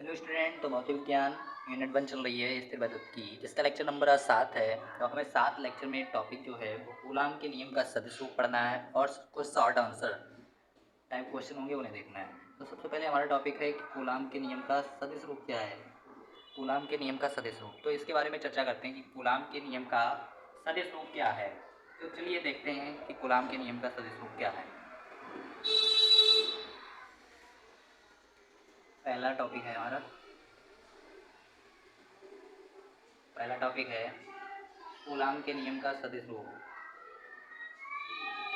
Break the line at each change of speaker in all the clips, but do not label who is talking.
Hello student. तो भौतिक विज्ञान यूनिट 1 चल रही है स्थिर वैद्युत की, जिसका लेक्चर नंबर आज 7 है। तो हमें 7 लेक्चर में टॉपिक जो है वो कूलाम के नियम का सदिश रूप पढ़ना है और कुछ शॉर्ट आंसर टाइप क्वेश्चन होंगे उन्हें देखना है। तो सबसे पहले हमारा टॉपिक है कि कूलाम के नियम का सदिश रूप क्या है। कूलाम के नियम का सदिश रूप, तो इसके बारे में चर्चा करते हैं कि कूलाम के नियम का सदिश रूप क्या है। तो चलिए देखते हैं कि कूलाम के नियम का सदिश रूप क्या है। पहला टॉपिक है हमारा, पहला टॉपिक है कूलाम के नियम का सदिश रूप।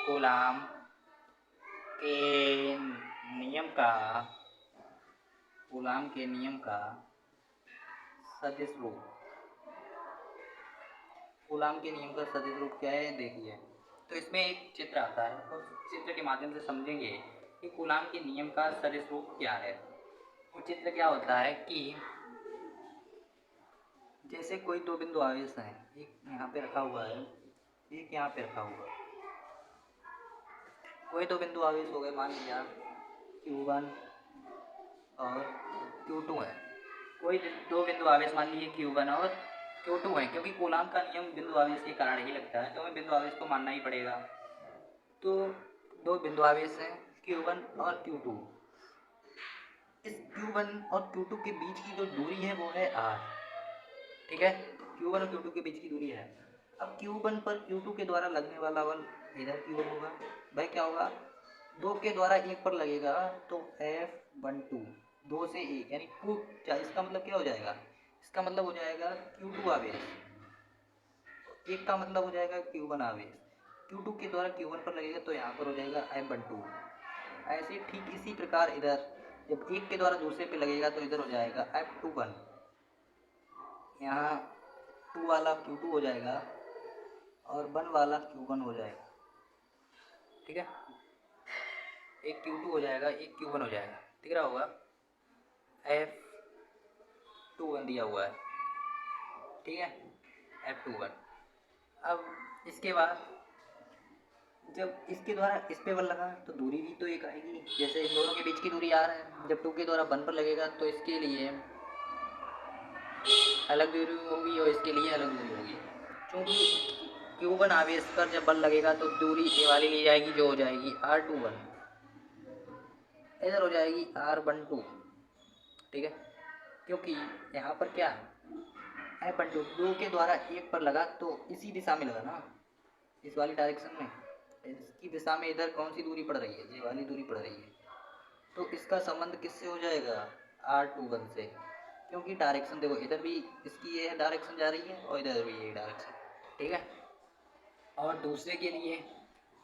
कूलाम के नियम का कूलाम के नियम का सदिश रूप। कूलाम के नियम का सदिश रूप क्या है देखिए। तो इसमें एक चित्र आता है, उस चित्र के माध्यम से समझेंगे कि कूलाम के नियम का सदिश रूप क्या है। वो चित्र क्या होता है कि जैसे कोई दो बिंदु आवेश हैं, एक यहाँ पे रखा हुआ है, एक यहाँ पे रखा हुआ है। कोई दो बिंदु आवेश हो गए, मान लिया Q1 और Q2 है। कोई दो बिंदु आवेश मान लीजिए Q1 और Q2 है, क्योंकि कूलाम का नियम बिंदु आवेश के कारण ही लगता है, तो हमें बिंदु आवेश को मानना ही पड़ेगा। तो दो बिंदु आवेश हैं Q1 और Q2। इस Q1 और Q2 के बीच की जो दूरी है वो है R। ठीक है, Q1 और Q2 के बीच की दूरी है। अब Q1 पर Q2 के द्वारा लगने वाला बल इधर की ओर होगा। भाई क्या होगा, दो के द्वारा एक पर लगेगा तो F12, दो से एक यानी Q। इसका मतलब क्या हो जाएगा, इसका मतलब हो जाएगा Q2 आवेश, एक का मतलब हो जाएगा Q1 आवेश। Q2 के द्वारा Q1 पर लगेगा तो यहाँ पर हो जाएगा F12। ऐसे ठीक इसी प्रकार इधर जब एक के द्वारा दूसरे पे लगेगा तो इधर हो जाएगा F21। यहाँ 2 वाला Q2 हो जाएगा और 1 वाला Q1 हो जाएगा। ठीक है, एक Q2 हो जाएगा, एक Q1 हो जाएगा। दिख रहा होगा, F21 दिया हुआ है। ठीक है, F21। अब इसके बाद जब इसके द्वारा इस पे बल लगा तो दूरी भी तो एक आएगी, जैसे इन दोनों के बीच की दूरी R है। जब 2 के द्वारा 1 पर लगेगा तो इसके लिए अलग दूरी होगी और इसके लिए अलग दूरी होगी। क्योंकि Q1 आवेश पर जब बल लगेगा तो दूरी ए वाली ली जाएगी, जो हो जाएगी R21, इधर हो जाएगी R12। ठीक है, क्योंकि यहाँ पर क्या है, F12 दो के द्वारा एक पर लगा तो इसी दिशा में लगा ना, इस वाली डायरेक्शन में। इसकी दिशा में इधर कौन सी दूरी पड़ रही है, ये वाली दूरी पड़ रही है। तो इसका संबंध किससे हो जाएगा, R21 से, क्योंकि डायरेक्शन देखो इधर भी इसकी ये डायरेक्शन जा रही है और इधर भी ये डायरेक्शन। ठीक है, और दूसरे के लिए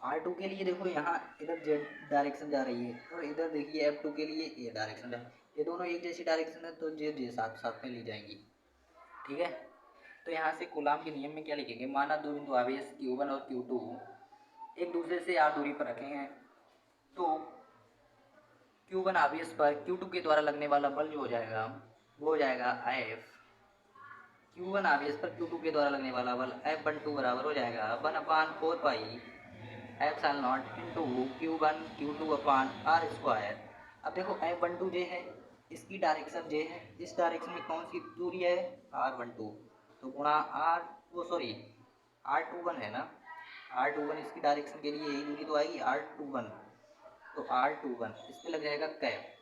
R2 के लिए देखो यहाँ इधर Z डायरेक्शन जा रही है और इधर देखिए F2 के लिए ये डायरेक्शन है। ये दोनों एक जैसी डायरेक्शन है तो Z साथ साथ में ली जाएंगी। ठीक है, तो यहाँ से कूलाम के नियम में क्या लिखेंगे, माना दो बिंदु आवेश Q1 और Q2 एक दूसरे से R दूरी पर रखे हैं, तो Q1 आवेश पर Q2 के द्वारा लगने वाला बल जो हो जाएगा वो हो जाएगा F। Q1 आवेश पर Q2 के द्वारा लगने वाला बल F12 बराबर हो जाएगा 1/4 pi epsilon not into Q1 Q2 upon R square. अब देखो F12 जे है, इसकी डायरेक्शन जे है, इस डायरेक्शन में कौन सी दूरी है, R12, तो गुणा R, वो सॉरी R21 है ना, R21 इसकी डायरेक्शन के लिए यही दूरी तो आएगी R21, तो R21 इस पर लग जाएगा कैप,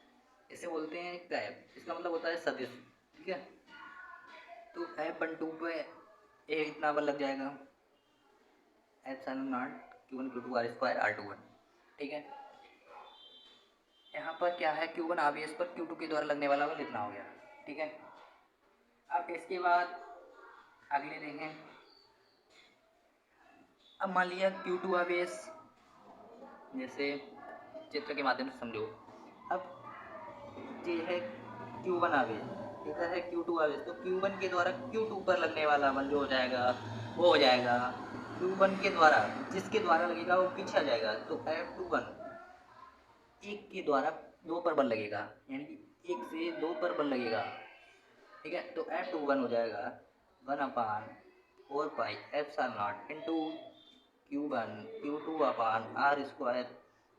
इसे बोलते हैं कैप, इसका मतलब होता है सदिश। ठीक है, तो F12 पे ए इतना बल लग जाएगा epsilon not Q1 Q2 R square R21। ठीक है, यहाँ पर क्या है, Q1 आवेश पर Q2 के द्वारा लगने वाला बल इतना हो गया। ठीक है, अब इसके बाद अगले देखें। अब मान लिया Q2 आवेश, जैसे चित्र के माध्यम से समझो। अब ये है Q1 आवेश, इधर है Q2 आवेश, तो Q1 के द्वारा Q2 पर लगने वाला बल जो हो जाएगा वो हो जाएगा Q1 के द्वारा, जिसके द्वारा लगेगा वो पीछे आ जाएगा, तो F21 एक के द्वारा दो पर बल लगेगा, यानी कि एक से दो पर बल लगेगा। ठीक है, तो F21 हो जाएगा 1/4 pi epsilon not into Q1 Q2 upon R square.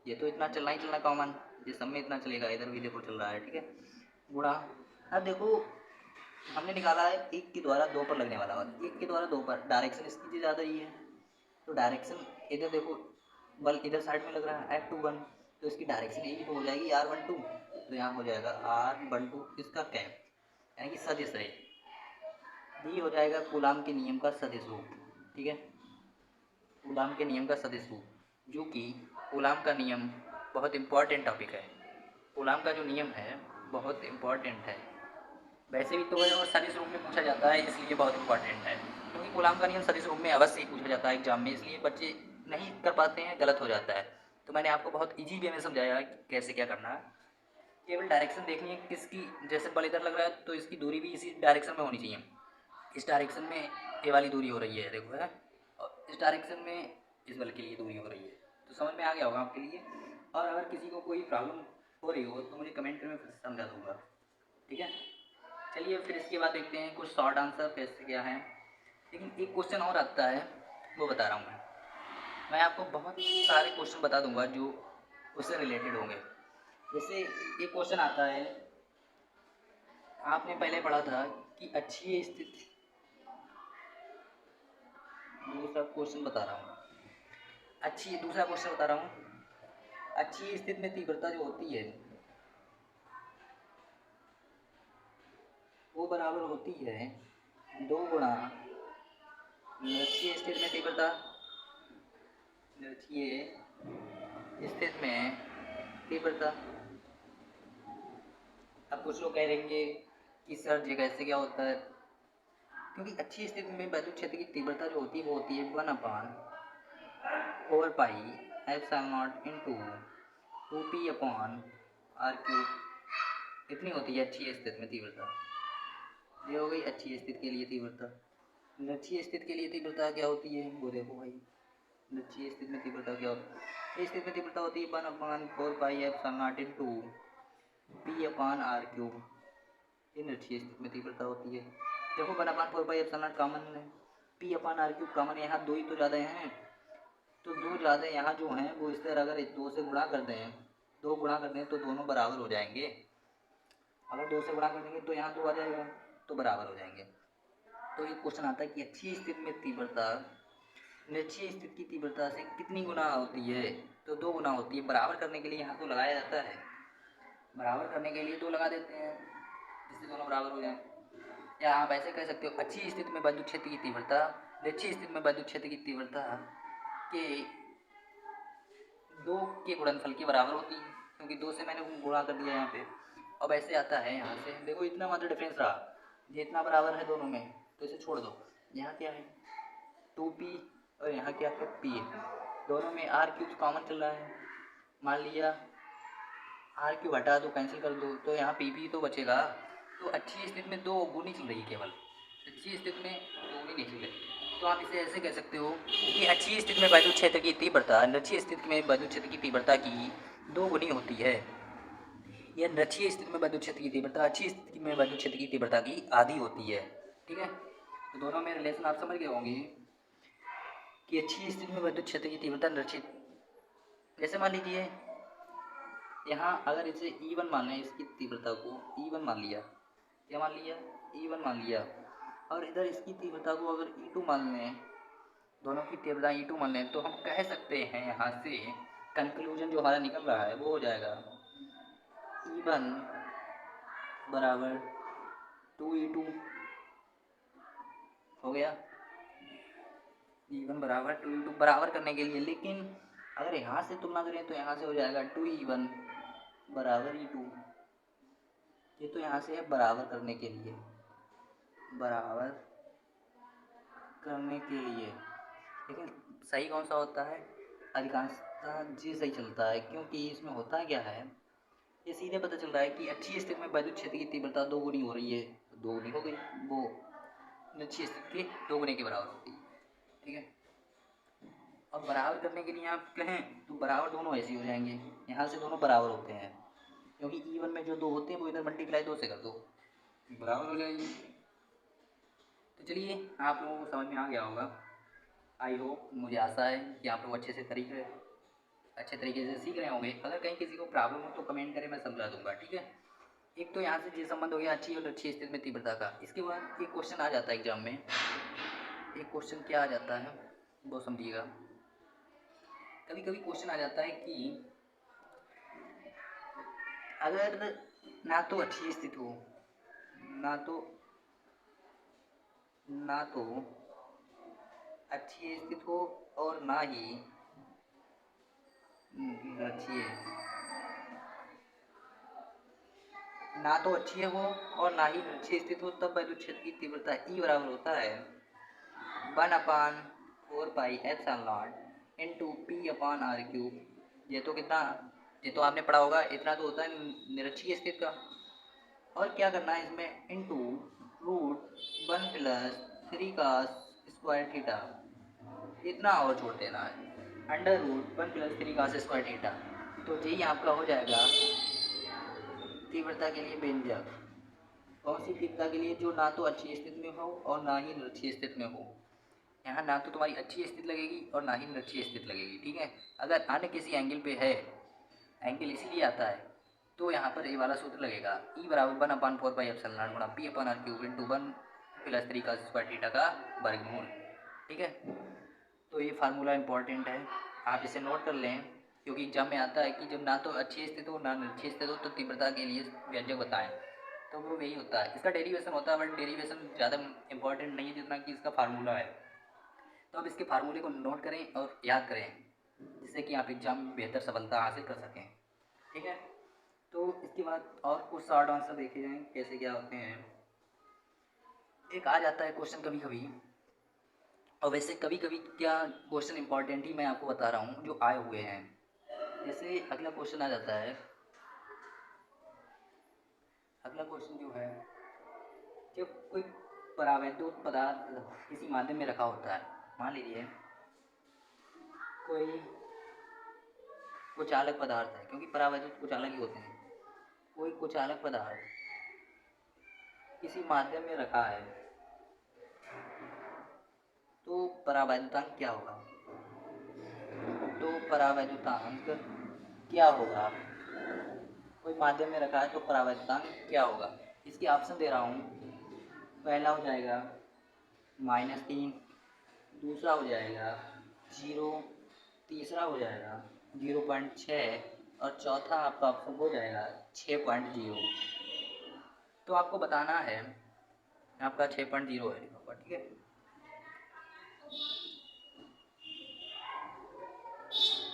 ये तो इतना चलना ही चलना कॉमन, ये सब में इतना चलेगा, इधर भी देखो चल रहा है। ठीक है, गुणा अब देखो हमने निकाला है एक के द्वारा दो पर लगने वाला, और एक के द्वारा दो पर डायरेक्शन इसकी ज़्यादा ही है, तो डायरेक्शन इधर देखो बल इधर साइड में लग रहा है F21, तो इसकी डायरेक्शन यही तो हो जाएगी R12, तो यहाँ हो जाएगा R12 इसका कैप यानी कि सदिश है, ये हो जाएगा कूलाम के नियम का सदिश रूप। ठीक है, कूलाम के नियम का सदिश रूप, जो कि कूलाम का नियम बहुत इम्पॉर्टेंट टॉपिक है। कूलाम का जो नियम है बहुत इम्पॉर्टेंट है, वैसे भी तो है और सदिश रूप में पूछा जाता है, इसलिए बहुत इम्पॉर्टेंट है, क्योंकि कूलाम का नियम सदिश रूप में अवश्य ही पूछा जाता है एग्जाम में, इसलिए बच्चे नहीं कर पाते हैं, गलत हो जाता है। तो मैंने आपको बहुत ईजी वे में समझाया कि कैसे क्या करना है, केवल डायरेक्शन देखनी है किसकी, जैसे बल इधर लग रहा है तो इसकी दूरी भी इसी डायरेक्शन में होनी चाहिए, इस डायरेक्शन में ये वाली दूरी हो रही है देखो है, और इस डायरेक्शन में इस बल के लिए दूरी हो रही है, तो समझ में आ गया होगा आपके लिए। और अगर किसी को कोई प्रॉब्लम हो रही हो तो मुझे कमेंट में फिर समझा दूँगा। ठीक है, चलिए फिर इसके बाद देखते हैं कुछ शॉर्ट आंसर कैसे क्या है, लेकिन एक क्वेश्चन और आता है वो बता रहा हूँ मैं आपको बहुत सारे क्वेश्चन बता दूंगा जो उससे रिलेटेड होंगे। जैसे एक क्वेश्चन आता है, आपने पहले पढ़ा था कि अच्छी स्थिति, दूसरा क्वेश्चन बता रहा हूँ, दूसरा क्वेश्चन बता रहा हूँ, अच्छी स्थिति में तीव्रता जो होती है वो बराबर होती है 2 गुणा निरक्षीय स्थिति में तीव्रता, निरक्षीय स्थिति में तीव्रता। अब कुछ लोग कह रहेंगे कि सर जी कैसे क्या होता है, क्योंकि अच्छी स्थिति में वैद्युत क्षेत्र की तीव्रता जो होती है वो होती है 1/4 pi epsilon not into 2p/r³, इतनी होती है अच्छी स्थिति में तीव्रता। ये हो गई अच्छी स्थिति के लिए तीव्रता। निरक्षीय स्थिति के लिए तीव्रता क्या होती है वो देखो भाई, निरक्षीय स्थिति में तीव्रता क्या होती है, इस स्थिति में तीव्रता होती है 1/4 pi epsilon not into p/r³, ये निरक्षीय स्थिति में तीव्रता होती है। देखो 1/4 पाई एप्सिलॉन नॉट कॉमन है, p/r³ कॉमन है, यहाँ दो ही तो ज़्यादा हैं, तो दो ज़्यादा यहाँ जो हैं वो इस तरह अगर 2 से गुणा कर दें, 2 गुणा कर दें तो दोनों बराबर हो जाएंगे, अगर 2 से गुणा कर देंगे तो यहाँ 2 आ जाएगा तो बराबर हो जाएंगे। तो ये क्वेश्चन आता है कि अच्छी स्थिति में तीव्रता निरक्षीय स्थिति की तीव्रता से कितनी गुना होती है, तो 2 गुना होती है। बराबर करने के लिए यहाँ तो लगाया जाता है, बराबर करने के लिए 2 लगा देते हैं जिससे दोनों बराबर हो जाए, या आप ऐसे कह सकते हो अच्छी स्थिति में वैद्युत क्षेत्र की तीव्रता निरक्षीय स्थिति में वैद्युत क्षेत्र की तीव्रता के 2 के गुणनफल के बराबर होती है, क्योंकि 2 से मैंने गुणा कर दिया यहाँ पे। अब ऐसे आता है यहाँ से देखो इतना मात्र डिफरेंस रहा, ये इतना बराबर है दोनों में, तो इसे छोड़ दो, यहाँ क्या है 2p और यहाँ क्या है p है, दोनों में r³ कॉमन चल रहा है, मान लिया r³ हटा दो, कैंसिल कर दो, तो यहाँ p तो बचेगा। तो अच्छी स्थिति में 2 गुनी चल रही है, केवल अच्छी स्थिति में 2 गुनी नहीं चल रही, तो आप इसे ऐसे कह सकते हो कि अच्छी स्थिति में वैद्युत क्षेत्र की तीव्रता निरक्षीय स्थिति में वैद्युत क्षेत्र की तीव्रता की 2 गुनी होती है, यह निरक्षीय स्थिति में वैद्युत क्षेत्र की तीव्रता अच्छी स्थिति में वैद्युत क्षेत्र की तीव्रता की आधी होती है। ठीक है, तो दोनों में रिलेशन आप समझ गए होंगे कि अच्छी स्थिति में वैद्युत क्षेत्र की तीव्रता निरक्षीय, जैसे मान लीजिए यहाँ अगर इसे E1 मान लें, इसकी तीव्रता को E1 मान लिया, क्या मान लिया E1 मान लिया, और इधर इसकी तीव्रता को अगर E2 मान लें, दोनों की तीव्रता E2 मान लें, तो हम कह सकते हैं यहाँ से कंक्लूजन जो हमारा निकल रहा है वो हो जाएगा E1 बराबर 2E2 हो गया, E1 बराबर 2E2 बराबर करने के लिए, लेकिन अगर यहाँ से तुलना करें तो यहाँ से हो जाएगा 2E1 बराबर E2, ये तो यहाँ से है बराबर करने के लिए, बराबर करने के लिए, लेकिन सही कौन सा होता है, अधिकांशतः जी सही चलता है, क्योंकि इसमें होता क्या है, ये सीधे पता चल रहा है कि अच्छी स्थिति में वैद्युत क्षेत्र की तीव्रता 2 गुनी हो रही है, तो 2 गुनी हो गई, वो अच्छी स्थिति के 2 गुने के बराबर होती है। ठीक है, अब बराबर करने के लिए आप कहें तो बराबर दोनों ऐसे ही हो जाएंगे, यहाँ से दोनों बराबर होते हैं, क्योंकि E1 में जो 2 होते हैं वो इधर मल्टीप्लाई 2 से कर दो, बराबर हो जाएगी। तो चलिए आप लोगों को समझ में आ गया होगा, आई होप, मुझे आशा है कि आप लोग अच्छे तरीके से सीख रहे होंगे। अगर कहीं किसी को प्रॉब्लम हो तो कमेंट करें, मैं समझा दूंगा। ठीक है, एक तो यहाँ से ये संबंध हो गया अच्छी और अच्छी स्थिति में तीव्रता का। इसके बाद एक क्वेश्चन आ जाता है एग्जाम में, एक क्वेश्चन क्या आ जाता है वो समझिएगा। कभी कभी क्वेश्चन आ जाता है कि अगर ना तो अच्छी स्थिति हो, ना तो ना तो अच्छी स्थिति हो और ना ही अच्छी ना तो अच्छी हो और ना ही अच्छी स्थिति हो, तब वैद्युत क्षेत्र की तीव्रता ई बराबर होता है 1/4 pi epsilon into P upon R cube. ये तो कितना, ये तो आपने पढ़ा होगा, इतना तो होता है निरक्षीय स्थिति का। और क्या करना है इसमें, इंटू √1+3 cos² थीटा, इतना और छोड़ देना है, √1+3 cos² थीटा। तो यही आपका हो जाएगा तीव्रता के लिए व्यंजक। कौन सी तीव्रता के लिए, जो ना तो अच्छी स्थिति में हो और ना ही निरक्षीय स्थिति में हो। यहाँ ना तो तुम्हारी अच्छी स्थिति लगेगी और ना ही निरक्षीय स्थिति लगेगी, ठीक है। अगर अन्य किसी एंगल पे है, एंगल इसीलिए आता है, तो यहाँ पर ये वाला सूत्र लगेगा, ई बराबर 1/4 पाई एप्सिलॉन गुणा P upon R cube into 1+3 cos² theta का वर्गमूल, ठीक है। तो ये फार्मूला इंपॉर्टेंट है, आप इसे नोट कर लें, क्योंकि एग्जाम में आता है कि जब ना तो अच्छी स्थिति हो ना निरक्षीय स्थिति हो तो तीव्रता के लिए व्यंजक बताएं। तो वो यही होता है, इसका डेरिवेशन होता है, बट डेरिवेशन ज़्यादा इंपॉर्टेंट नहीं है जितना कि इसका फार्मूला है। तो आप इसके फार्मूले को नोट करें और याद करें, जिससे कि आप एग्जाम में बेहतर सफलता हासिल कर सकें, ठीक है। तो इसके बाद और कुछ शॉर्ट आंसर देखे जाएँ कैसे क्या होते हैं। एक आ जाता है क्वेश्चन कभी कभी, और वैसे कभी कभी क्या क्वेश्चन इंपॉर्टेंट ही मैं आपको बता रहा हूँ जो आए हुए हैं। जैसे अगला क्वेश्चन आ जाता है, अगला क्वेश्चन जो है, जब कोई परावैद्युत पदार्थ किसी माध्यम में रखा होता है, मान लीजिए कोई कुचालक पदार्थ है, क्योंकि परावैद्युत कुचालक ही होते हैं, कोई कुचालक पदार्थ किसी माध्यम में रखा है, तो परावैद्युतांक क्या होगा। तो परावैद्युतांक क्या होगा, कोई माध्यम में रखा है तो परावैद्युतांक क्या होगा। इसके ऑप्शन दे रहा हूँ, पहला हो जाएगा -3, दूसरा हो जाएगा 0, तीसरा हो जाएगा 0.6 और चौथा आपका ऑप्शन हो जाएगा 6.0। तो आपको बताना है, आपका 6.0 है, ठीक है।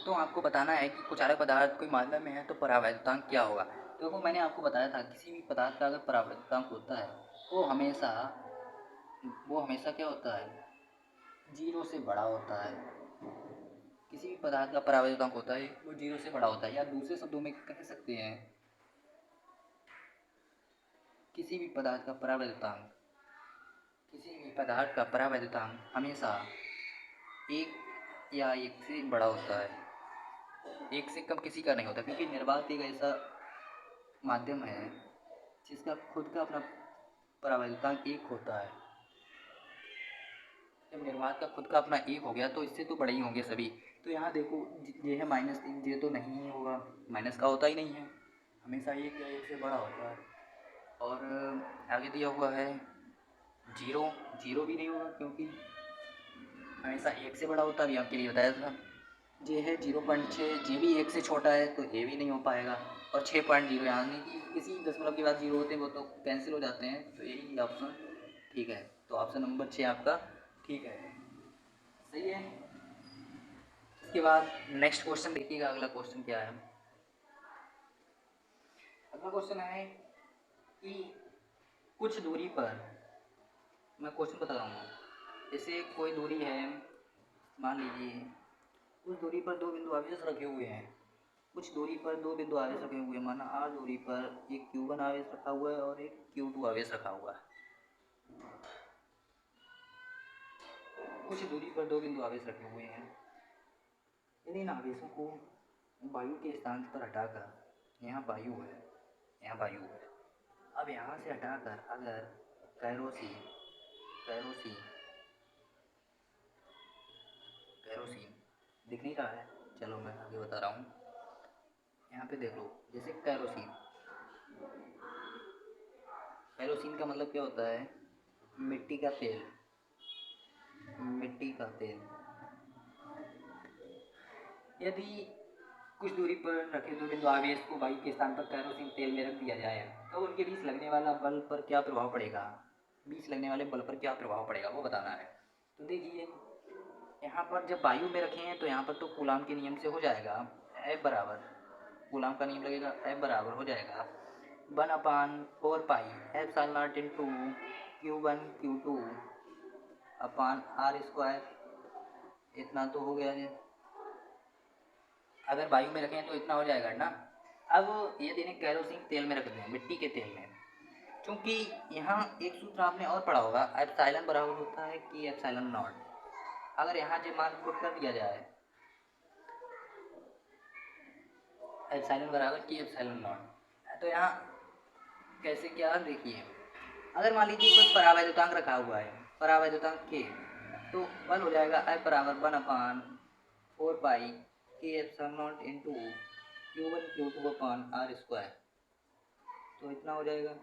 तो आपको बताना है कि कुचालक पदार्थ कोई माध्यम में है तो परावैद्युतांक क्या होगा। देखो मैंने आपको बताया था, किसी भी पदार्थ का अगर परावैद्युतांक होता है वो हमेशा क्या होता है, 0 से बड़ा होता है। किसी भी पदार्थ का परावैद्युतांक होता है वो 0 से बड़ा होता है, या दूसरे शब्दों में कह सकते हैं किसी भी पदार्थ का परावैद्युतांक, किसी भी पदार्थ का परावैद्युतांक हमेशा 1 या 1 से बड़ा होता है, 1 से कम किसी का नहीं होता, क्योंकि निर्वात एक ऐसा माध्यम है जिसका खुद का अपना परावैद्युतांक 1 होता है। जब निर्वात का खुद का अपना 1 हो गया तो इससे तो बड़े ही होंगे सभी। तो यहाँ देखो ये है -3, ये तो नहीं ही होगा, माइनस का होता ही नहीं है, हमेशा 1 या 1 से बड़ा होता है। और आगे दिया हुआ है 0, 0 भी नहीं होगा क्योंकि हमेशा 1 से बड़ा होता है, अभी आपके लिए बताया था। ये है 0.6, ये भी 1 से छोटा है तो ये भी नहीं हो पाएगा। और 6.0 यानी कि किसी दशमलव के बाद 0 होते हैं वो तो कैंसिल हो जाते हैं, तो यही ऑप्शन ठीक है। तो ऑप्शन नंबर 6 आपका ठीक है, सही है। इसके बाद नेक्स्ट क्वेश्चन देखिएगा, अगला क्वेश्चन क्या है। अगला क्वेश्चन है कि कुछ दूरी पर, मैं क्वेश्चन बता रहा हूँ, जैसे कोई दूरी है, मान लीजिए उस दूरी पर दो बिंदु आवेश रखे हुए हैं, कुछ दूरी पर दो बिंदु आवेश रखे हुए हैं, माना r दूरी पर एक q1 आवेश रखा हुआ है और एक q2 आवेश रखा हुआ है। कुछ दूरी पर दो बिंदु आवेश रखे हुए हैं, यदि इन आवेशों को वायु के स्थान पर हटाकर, यहाँ वायु है, यहाँ वायु है, अब यहाँ से हटाकर अगर कैरोसिन कैरोसिन कैरोसिन दिख नहीं रहा है, चलो मैं आगे बता रहा हूँ। यहाँ पे देख लो, जैसे कैरोसिन केरोसिन का मतलब क्या होता है? मिट्टी का तेल। मिट्टी का तेल। यदि कुछ दूरी पर रखे दो बिंदु आवेश को वायु के स्थान पर केरोसिन तेल में रख दिया जाए तो उनके बीच लगने वाला बल पर क्या प्रभाव पड़ेगा? बीच लगने वाले बल पर क्या प्रभाव पड़ेगा वो बताना है। तो देखिए यहाँ पर जब वायु में रखे हैं तो यहाँ पर तो कूलाम के नियम से हो जाएगा, F बराबर कूलाम का नियम लगेगा, F बराबर हो जाएगा 1/4 pi epsilon not into Q1 Q2 upon R square. इतना तो हो गया है। अगर वायु में रखें तो इतना हो जाएगा ना। अब ये देने केरोसिन तेल में रख दें, मिट्टी के तेल में, क्योंकि यहाँ एक सूत्र आपने और पढ़ा होगा, एप्सिलॉन बराबर होता है कि एप्सिलॉन नॉट। अगर यहाँ जो मान पुट कर दिया जाए एप्सिलॉन बराबर कि एप्सिलॉन नॉट, तो यहाँ कैसे क्या देखिए, अगर मान लीजिए कोई परावैद्युतांक रखा हुआ है, परावैद्युतांक के, तो बल हो जाएगा F बराबर 1/4 पाई के epsilon not into Q1 Q2 upon R square. तो इतना हो जाएगा।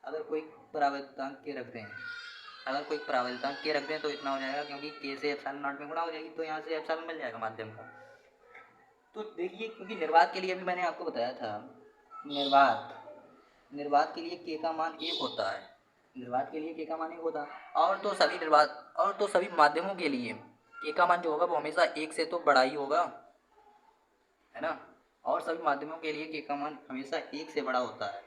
अगर कोई परावैद्युतांक के रख दें, अगर कोई परावैद्युतांक के रख दें तो इतना हो जाएगा, क्योंकि के से एप्सिलॉन नॉट में गुणा हो जाएगी तो यहाँ से एप्सिलॉन मिल जाएगा माध्यम का। तो देखिए क्योंकि निर्वात के लिए भी मैंने आपको बताया था, निर्वात के लिए के का मान 1 होता है, निर्वात के लिए के का मान 1 होता है, और तो सभी माध्यमों के लिए के का मान जो होगा वो हमेशा 1 से तो बड़ा ही होगा, है ना। और सभी माध्यमों के लिए के का मान हमेशा 1 से बड़ा होता है।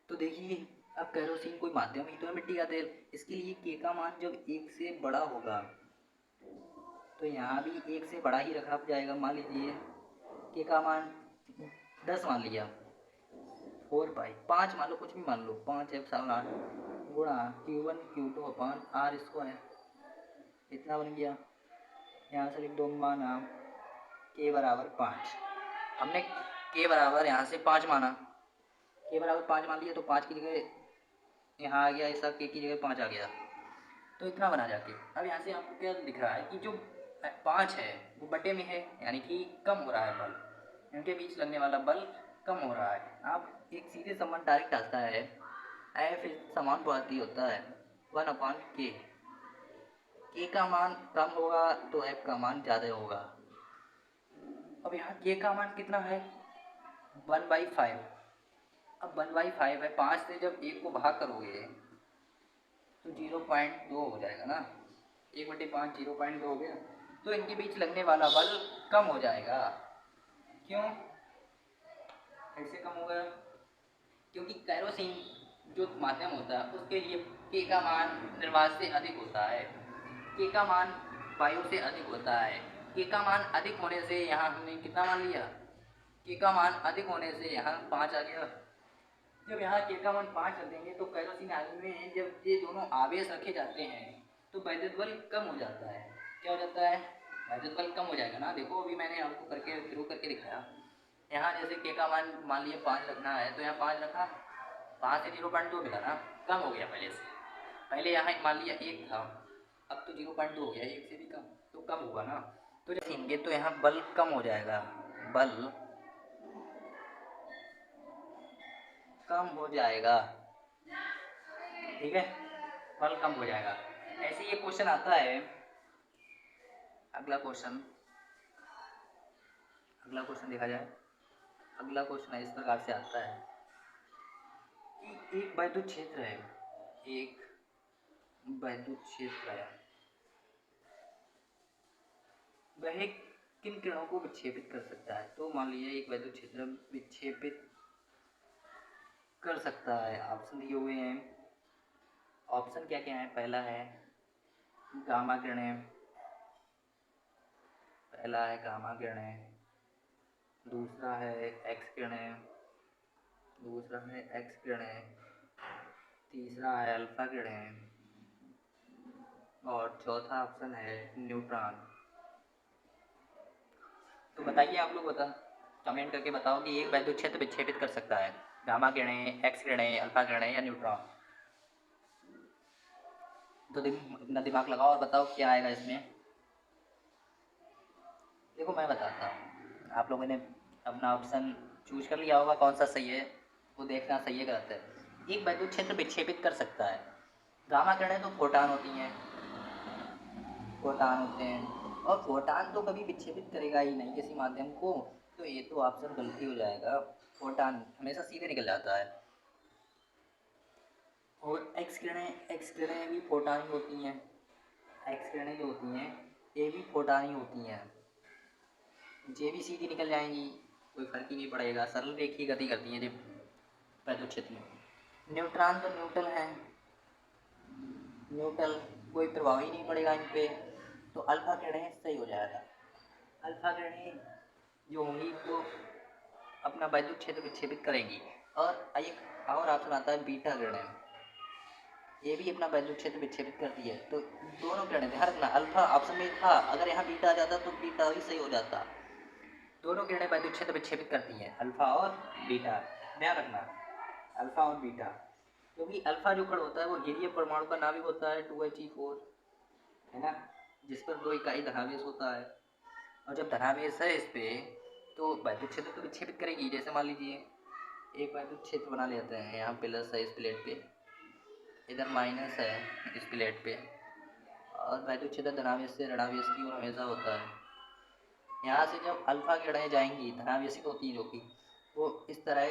तो देखिए अब केरोसिन कोई माध्यम ही तो है, मिट्टी का तेल, इसके लिए के का मान जब 1 से बड़ा होगा तो यहाँ भी 1 से बड़ा ही रखा जाएगा। मान लीजिए के का मान 10 मान लिया, 4 पाई 5 मान लो, कुछ भी मान लो, 5 एप्सिलॉन गुणा Q1 Q2 अपान R स्क्वायर, इतना बन गया। यहाँ से लिख दो माना के बराबर 5। हमने के बराबर यहाँ से 5 माना, के बराबर 5 मान लिया तो 5 की जगह यहाँ आ गया, ऐसा के की जगह 5 आ गया, तो इतना बना जाके। अब यहाँ से आपको क्या दिख रहा है कि जो 5 है वो बटे में है, यानी कि कम हो रहा है बल, इनके बीच लगने वाला बल कम हो रहा है। अब एक सीधे संबंध डायरेक्ट आता है, F समानुपाती होता है 1/K। के का मान कम होगा तो F का मान ज़्यादा होगा। अब यहाँ के का मान कितना है 1/5। अब 1/5 है, 5 से जब 1 को भाग करोगे तो 0.2 हो जाएगा ना, 1/5 0.2 हो गया। तो इनके बीच लगने वाला बल कम हो जाएगा। क्यों ऐसे कम हो गया? क्योंकि केरोसिन जो माध्यम होता है उसके लिए के का मान निर्वात से अधिक होता है, के का मान वायु से अधिक होता है। के का मान अधिक होने से यहाँ हमने कितना मान लिया, के का मान अधिक होने से यहाँ 5 आ गया। जब यहाँ के का मान 5 रख देंगे तो केरोसिन आयन में जब ये दोनों आवेश रखे जाते हैं तो वैद्युत बल कम हो जाता है। क्या हो जाता है? वैद्युत बल कम हो जाएगा ना। देखो अभी मैंने आपको करके शुरू करके दिखाया, यहाँ जैसे के का मान लिया 5 रखना है तो यहाँ 5 रखा, 5 से 0.2 मिला ना, कम हो गया पहले से। पहले यहाँ मान लिया 1 था, अब तो 0.2 हो गया, 1 से भी कम, तो कम होगा ना। तो जब सीखेंगे तो यहाँ बल कम हो जाएगा, बल कम हो जाएगा, ठीक है, बल कम हो जाएगा। ऐसे ये क्वेश्चन आता है। अगला क्वेश्चन देखा जाए, अगला क्वेश्चन इस प्रकार से आता है कि एक वैद्युत क्षेत्र है, एक वैद्युत क्षेत्र है, वह किन किरणों को विक्षेपित कर सकता है। तो मान लीजिए एक वैद्युत क्षेत्र विक्षेपित कर सकता है, ऑप्शन दिए हुए हैं। ऑप्शन क्या क्या है? पहला है गामा किरणें, पहला है गामा किरणें, दूसरा है एक्स किरणें, दूसरा है एक्स किरणें, तीसरा है अल्फा किरणें, और चौथा ऑप्शन है न्यूट्रॉन। तो बताइए आप लोग, कमेंट करके बताओ कि एक वैद्युत क्षेत्र विक्षेपित कर सकता है गामा किरणें, एक्स किरणें, अल्फा किरणें या न्यूट्रॉन। तो अपना दिमाग लगाओ और बताओ क्या आएगा इसमें। देखो मैं बताता हूँ, आप लोगों ने अपना ऑप्शन चूज कर लिया होगा, कौन सा सही है वो देखना, सही है गलत है। एक वैद्युत क्षेत्र विक्षेपित कर सकता है। गामा किरणें तो फोटान होती हैं, फोटान होते हैं, और फोटान तो कभी विक्षेपित करेगा ही नहीं किसी माध्यम को, तो ये तो ऑप्शन गलती हो जाएगा। फोटान हमेशा सीधे निकल जाता है। और एक्स किरणें भी फोटान ही होती हैं। एक्स किरणें जो होती हैं ये भी फोटान ही होती हैं। ये भी सीधी निकल जाएंगी, कोई फर्क ही नहीं पड़ेगा, सरल रेखीय गति करती हैं ये वैद्युत क्षेत्र में। न्यूट्रॉन तो न्यूट्रल हैं, न्यूट्रल, कोई प्रभाव ही नहीं पड़ेगा इन पे, तो अल्फा किरणें सही हो जाएगा। अल्फा किरणें जो होंगी वो अपना वैद्युत क्षेत्र विक्षेपित करेंगी। और एक और ऑप्शन आता है बीटा किरणें, ये भी अपना वैद्युत क्षेत्र विक्षेपित करती है। तो दोनों किरणें ध्यान रखना, अल्फा ऑप्शन में था, अगर यहाँ बीटा आ जाता तो बीटा ही सही हो जाता। दोनों किरणें वैद्युत क्षेत्र विक्षेपित करती हैं, अल्फा और बीटा, ध्यान रखना, अल्फा और बीटा। क्योंकि अल्फा जो कण होता है वो हीलियम परमाणु का नाभिक होता है 2He4, है ना, जिस पर 2 इकाई धनावेश होता है। और जब धनावेश है इस पे तो वैद्युत क्षेत्र तो विक्षेपित करेगी। जैसे मान लीजिए एक वैद्युत क्षेत्र बना लेते हैं, यहाँ प्लस है इस प्लेट पे, इधर माइनस है इस प्लेट पे, और वैद्युत क्षेत्र धनावेश से ऋणावेश की ओर हमेशा होता है। यहाँ से जब अल्फा किरणें जाएंगी, धनावेशित होती है जो कि, वो इस तरह,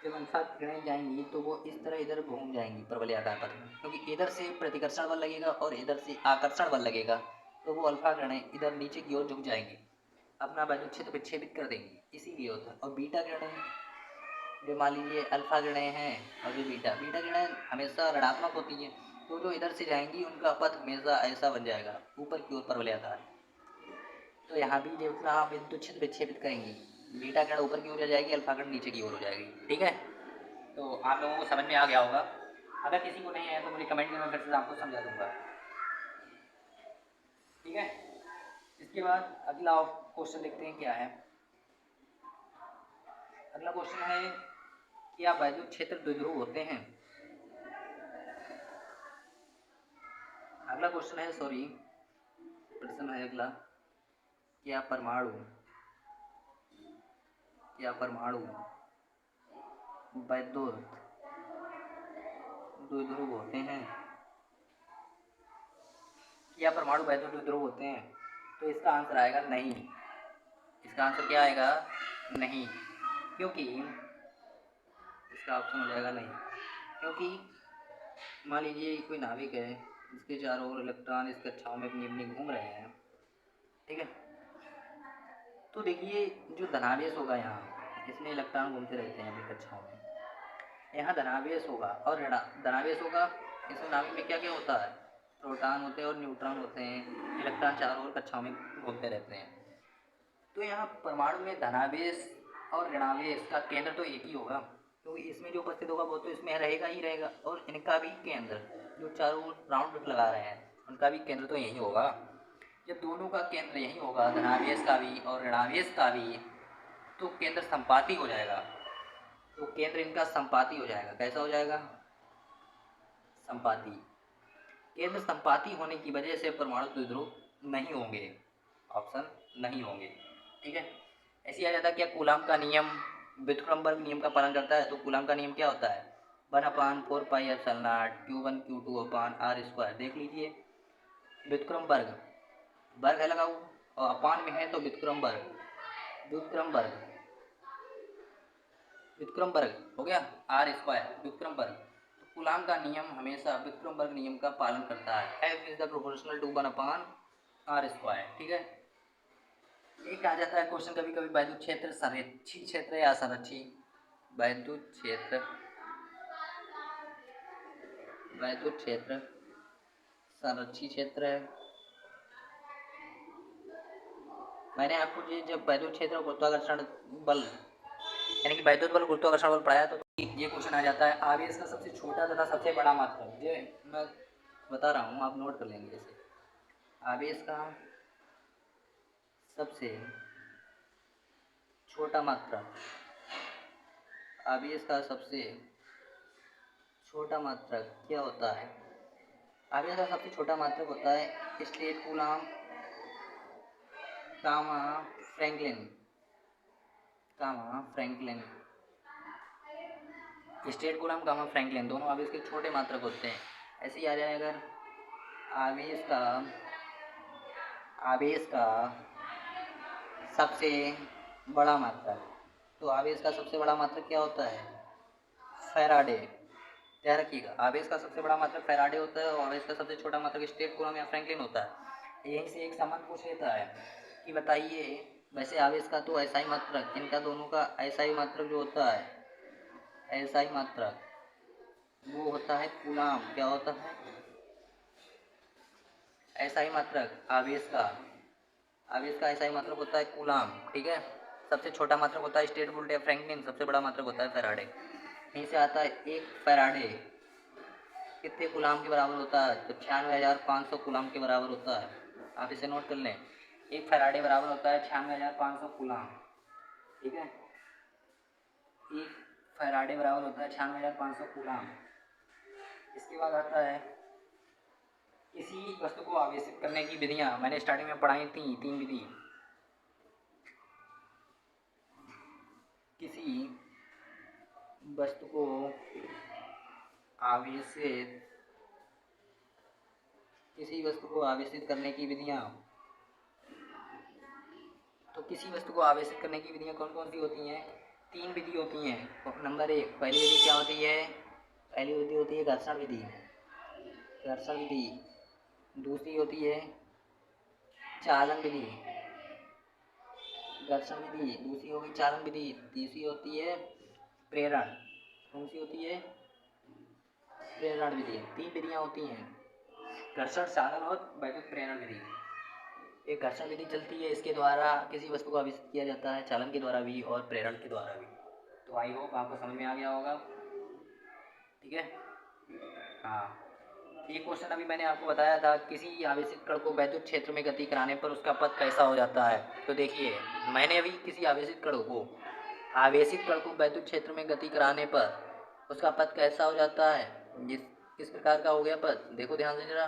जब अल्फा किरणें जाएंगी तो वो इस तरह इधर घूम जाएंगी परवलयाकार पथ में, क्योंकि इधर से प्रतिकर्षण बल लगेगा और इधर से आकर्षण बल लगेगा, तो वो अल्फा किरणें इधर नीचे की ओर झुक जाएंगी, अपना वैद्युत क्षेत्र विक्षेपित कर देंगी, इसीलिए होता है। और बीटा किरणें, जो मान लीजिए अल्फा किरणें हैं और जो बीटा बीटा किरणें हमेशा ऋणात्मक होती हैं, तो जो इधर से जाएंगी उनका पथ हमेशा ऐसा बन जाएगा, ऊपर की ओर परवलयाकार। तो यहाँ भी जो अपना विद्युत क्षेत्र विक्षेपित करेंगी, बीटा किरण ऊपर की ओर जाएगी, अल्फा किरण नीचे की ओर हो जाएगी। ठीक है, तो आप लोगों को समझ में आ गया होगा। अगर किसी को नहीं आया तो मुझे कमेंट में मैं फिर से आपको समझा दूंगा। ठीक है, इसके बाद अगला क्वेश्चन देखते हैं क्या है। अगला क्वेश्चन है, क्या वैद्युत क्षेत्र द्विध्रुव होते हैं? अगला क्वेश्चन है, सॉरी, प्रश्न है अगला, क्या परमाणु वैद्युत द्विध्रुव होते हैं? क्या परमाणु वैद्युत द्विध्रुव होते हैं? तो इसका आंसर आएगा नहीं। इसका आंसर क्या आएगा? नहीं, क्योंकि इसका ऑप्शन हो जाएगा नहीं, क्योंकि मान लीजिए कोई नाभिक है, इसके चारों ओर इलेक्ट्रॉन इस कक्षाओं में अपनी अपनी घूम रहे हैं, ठीक है, तो देखिए जो धनावेश होगा यहाँ, इसमें इलेक्ट्रॉन घूमते रहते हैं अपनी कक्षाओं में, यहाँ धनावेश होगा और धनावेश होगा। इसमें नाभिक में क्या क्या होता है? प्रोटॉन होते हैं और न्यूट्रॉन होते हैं, इलेक्ट्रॉन चारों ओर कक्षाओं में घूमते रहते हैं। तो यहाँ परमाणु में धनावेश और ऋणावेश का केंद्र तो एक ही होगा, क्योंकि इसमें जो उपस्थित होगा वो तो इसमें रहेगा ही रहेगा, और इनका भी केंद्र, जो चारों ओर राउंड लगा रहे हैं उनका भी केंद्र तो यही होगा। जब दोनों का केंद्र यही होगा, धनावेश का भी और ऋणावेश का भी, तो केंद्र संपाती हो जाएगा। तो केंद्र इनका संपाती हो जाएगा। कैसा हो जाएगा? संपाती। केंद्र संपाती होने की वजह से परमाणु द्विध्रुव नहीं होंगे, ऑप्शन नहीं होंगे। ठीक है, ऐसे आ जाता है क्या कूलाम का नियम व्युत्क्रमबर्ग नियम का पालन करता है? तो कूलाम का नियम क्या होता है? 1/4πε0 Q1 Q2/r²। देख लीजिए, व्युत्क्रमबर्ग, वर्ग है लगा हुआ और अपान में है तो व्युत्क्रमबर्ग, व्युत्क्रमबर्ग व्युत्क्रमबर्ग हो गया, r², व्युत्क्रमबर्ग। तो कूलाम का नियम हमेशा व्युत्क्रमबर्ग नियम का पालन करता है, F is the proportional to 1/r²। ठीक है, एक आ जाता है क्वेश्चन कभी कभी, वैद्युत क्षेत्र संरक्षी क्षेत्र या असंरक्षी? वैद्युत क्षेत्र संरक्षी क्षेत्र है। मैंने आपको ये जब वैद्युत क्षेत्र गुरुत्वाकर्षण बल, यानी कि वैद्युत बल गुरुत्वाकर्षण बल पढ़ाया, तो ये क्वेश्चन आ जाता है, आवेश का सबसे छोटा तथा सबसे बड़ा मात्रक, ये मैं बता रहा हूँ, आप नोट कर लेंगे। जैसे आवेश का सबसे छोटा मात्रक, आवेश का सबसे छोटा मात्रक क्या होता है? आवेश का सबसे छोटा मात्रक होता है स्टेट कूलाम कामा फ्रैंकलिन स्टेट कूलम गामा फ्रैंकलिन दोनों आवेश के छोटे मात्रक होते हैं। ऐसे ही आ जाए अगर आवेश का आवेश का सबसे बड़ा मात्रक, तो आवेश का सबसे बड़ा मात्रक क्या होता है? फैराडे। ध्यान रखिएगा, आवेश का सबसे बड़ा मात्रक फैराडे होता है और आवेश का सबसे छोटा मात्रक स्टेट कूलम या फ्रैंकलिन होता है। यहीं से एक सवाल पूछ लेता है कि बताइए, वैसे आवेश का तो ऐसा ही मात्रक, इनका दोनों का ऐसा ही मात्रक जो होता है, ऐसा ही मात्रक वो होता है कूलाम। क्या होता है? ऐसा ही मात्रक आवेश का ऐसा ही मात्रक होता है कूलाम। ठीक है, सबसे छोटा मात्रक होता है स्टेट वोल्ट या फ्रैंकलिन, सबसे बड़ा मात्रक होता है फैराडे। यहीं से आता है एक फैराडे कितने कूलाम के बराबर होता है? तो 96,500 कूलाम के बराबर होता है। आप इसे नोट कर लें, एक फैराडे बराबर होता है 96,500 कूलाम। ठीक है, एक फैराडे बराबर होता है 96,500 कूलाम। इसके बाद आता है किसी वस्तु को आवेशित करने की विधियां। मैंने स्टार्टिंग में पढ़ाई थी 3 विधि। किसी वस्तु को आवेशित करने की विधियां। तो किसी वस्तु को आवेशित करने की विधियां कौन कौन सी होती हैं? 3 विधि होती हैं। नंबर 1, पहली विधि क्या होती है? पहली विधि होती है घर्षण विधि। दूसरी होती है चालन विधि। घर्षण विधि दूसरी होगी, चालन विधि तीसरी होती है प्रेरण। कौन सी होती है? प्रेरण विधि। 3 विधियां होती हैं, घर्षण, चालन और वैद्युत प्रेरण विधि। एक घर्षण विधि चलती है, इसके द्वारा किसी वस्तु को आवेशित किया जाता है, चालन के द्वारा भी और प्रेरण के द्वारा भी। तो आई होप आपको समझ में आ गया होगा। ठीक है, हाँ। एक क्वेश्चन अभी मैंने आपको बताया था, किसी आवेशित कण को वैद्युत क्षेत्र में गति कराने पर उसका पथ कैसा हो जाता है? तो देखिए, मैंने अभी किसी आवेशित कण को वैद्युत क्षेत्र में गति कराने पर उसका पथ कैसा हो जाता है? किस प्रकार का हो गया पथ? देखो ध्यान से जरा,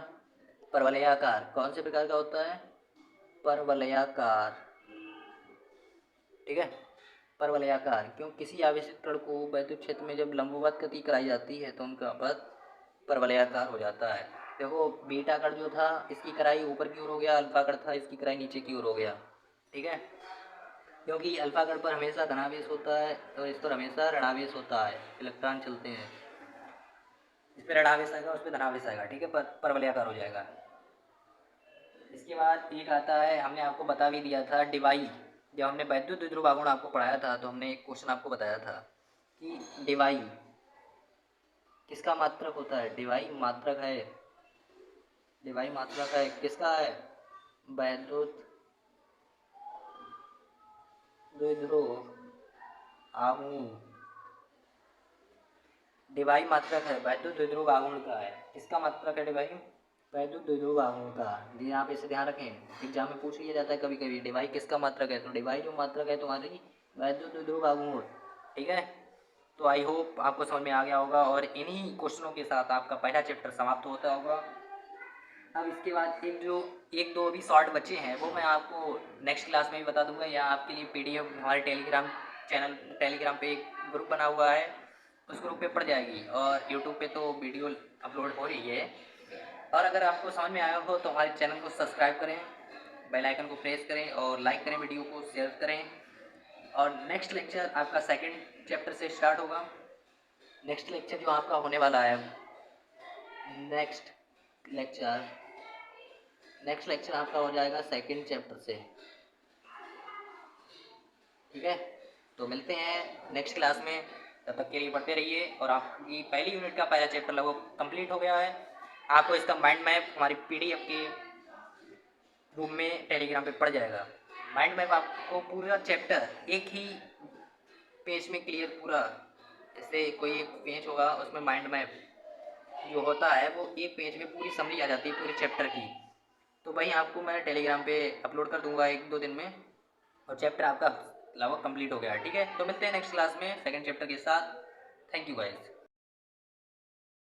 परवलयाकार। कौन से प्रकार का होता है? परवलयाकार। ठीक है, परवलयाकार। क्यों? किसी आवेशित कण को वैद्युत क्षेत्र में जब लंबवत गति कराई जाती है तो उनका पथ परवलयाकार हो जाता है। देखो, बीटा कण जो था इसकी कराई ऊपर की ओर हो गया, अल्फा कण था इसकी कराई नीचे की ओर हो गया। ठीक है, क्योंकि अल्फा कण पर हमेशा धनावेश होता है और इस पर हमेशा ऋणावेश होता है, इलेक्ट्रॉन चलते हैं। इस पर ऋणावेश आएगा, उस पर धनावेश आएगा। ठीक है, परवलयाकार हो जाएगा। इसके बाद एक आता है, हमने आपको बता भी दिया था डिवाई। जब हमने वैद्युत द्विध्रुव आघूर्ण आपको पढ़ाया था तो हमने एक क्वेश्चन आपको बताया था कि डिवाई किसका मात्रक होता है? डिवाई मात्रक है किसका है? वैद्युत द्विध्रुव आघूर्ण। डिवाई मात्रक है, वैद्युत द्विध्रुव आघूर्ण का है। किसका मात्रक है डिवाई? वैद्युत द्विध्रुव आघूर्ण का। जी, आप इसे ध्यान रखें, एग्जाम में पूछ लिया जाता है कभी कभी, डिवाई किसका मात्रक है? तो डिवाई जो मात्रक है तुम्हारी वैद्युत द्विध्रुव आघूर्ण। ठीक है, तो आई होप आपको समझ में आ गया होगा और इन्हीं क्वेश्चनों के साथ आपका पहला चैप्टर समाप्त होता होगा। अब इसके बाद एक दो अभी शॉर्ट बचे हैं, वो मैं आपको नेक्स्ट क्लास में भी बता दूंगा, या आपके लिए पीडीएफ हमारे टेलीग्राम पे एक ग्रुप बना हुआ है, उस ग्रुप पे पड़ जाएगी। और यूट्यूब पे तो वीडियो अपलोड हो रही है। और अगर आपको समझ में आया हो तो हमारे चैनल को सब्सक्राइब करें, बेल आइकन को प्रेस करें और लाइक करें, वीडियो को शेयर करें। और नेक्स्ट लेक्चर आपका सेकंड चैप्टर से स्टार्ट होगा। नेक्स्ट लेक्चर जो आपका होने वाला है, नेक्स्ट लेक्चर आपका हो जाएगा सेकंड चैप्टर से। ठीक है, तो मिलते हैं नेक्स्ट क्लास में। तब तक के लिए पढ़ते रहिए। और आपकी पहली यूनिट का पहला चैप्टर लगभग कंप्लीट हो गया है। आपको इसका माइंड मैप हमारी पीडीएफ के रूम में टेलीग्राम पे पड़ जाएगा। माइंड मैप आपको पूरा चैप्टर एक ही पेज में क्लियर पूरा, जैसे कोई एक पेज होगा उसमें माइंड मैप जो होता है वो एक पेज में पूरी समरी आ जाती है पूरे चैप्टर की। तो वही आपको मैं टेलीग्राम पे अपलोड कर दूंगा 1-2 दिन में, और चैप्टर आपका लगभग कंप्लीट हो गया है। ठीक है, तो मिलते हैं नेक्स्ट क्लास में सेकंड चैप्टर के साथ। Thank you guys.